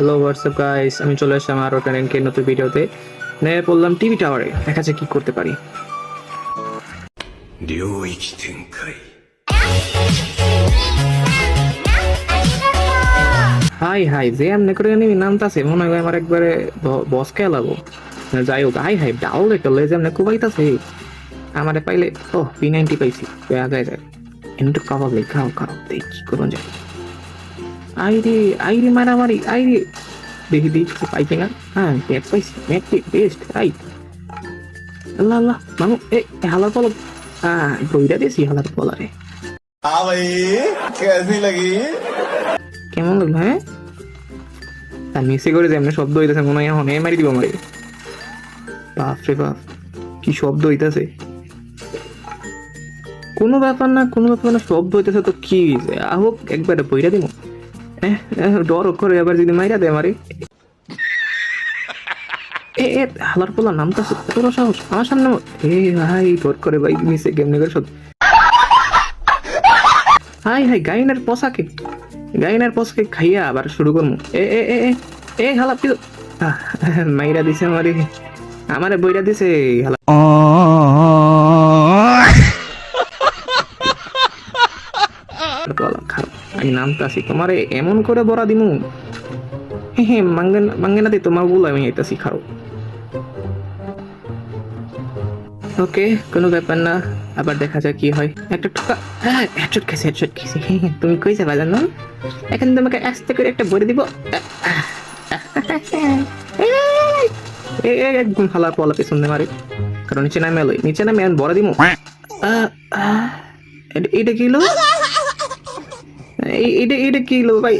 Hello WhatsApp guys, আমি চলে আসলাম আরও একটা র্যাঙ্কের নতুন ভিডিওতে। নেমে পড়লাম টিভি টাওয়ারে, দেখা যাক কি করতে পারি। 領域展開 হাই হাই, যে এমনি করে নিবি নামতাছে, মনে হয় আমার একবারে বস খেলাবো। যাই হোক, হাই হাই ডাউল একটা লেজ এমনি কুবাইতাছে আমারে পাইলে। ও P90 পাইছি, আগায় যায় একটু কাবাবে। খাও খাও, দেখি কি করুন যায়। আইরে আইরে মারামারি, আইরে দেখি দেখি কিছু পাই কিনা। হ্যাঁ ম্যাক পাইছি, ম্যাক বেস্ট। আই আল্লাহ আল্লাহ মামু, এ হালার পলক বইরা দিয়েছি হালার পলারে। हाँ भाई कैसी लगी। কেমন লাগলো? হ্যাঁ তার নিচে করে যেমন শব্দ হইতেছে, মনে হয় এখন মারি দিব আমারে। বাপ রে বাপ, কি শব্দ হইতেছে! কোনো ব্যাপার না, কোনো ব্যাপার না, শব্দ হইতেছে তো কি হয়েছে, আহোক একবারে বইরা দিব। ডর করে আবার যদি মাইরা দেয় আমারে। এ এ হালার পোলা নামতাছে, এত বড় সাহস আমার সামনে! এ ভাই ডর করে ভাই, নিচে কেমনি করে সব। হাই হাই, গাইনার পোশাকে খাইয়া আবার শুরু করবো। এ এ এ এ এ হালা পিল মাইরা দিছে আমারে বইরা দিছে হালা। খারাপ, আমি নামতাছি তোমারে এমন করে বড়া দিমু। হ্যাঁ মাঙ্গে না দি তোমার বল, আমি আইতাছি খাও। ওকে, কোনো ব্যাপার না, আবার দেখা যাক কি হয়। একটা টোকা, হ্যাঁ হেডশট খেয়েছি। তুমি কই যাবা জানো? এখন তোমাকে আস্তে করে একটা বড়ি দিব। একদম হালা পলা পেছন মারে, কারণ নিচে নামে আমি বড় দিব। এটা কি হলো? এটা কি হলো ভাই?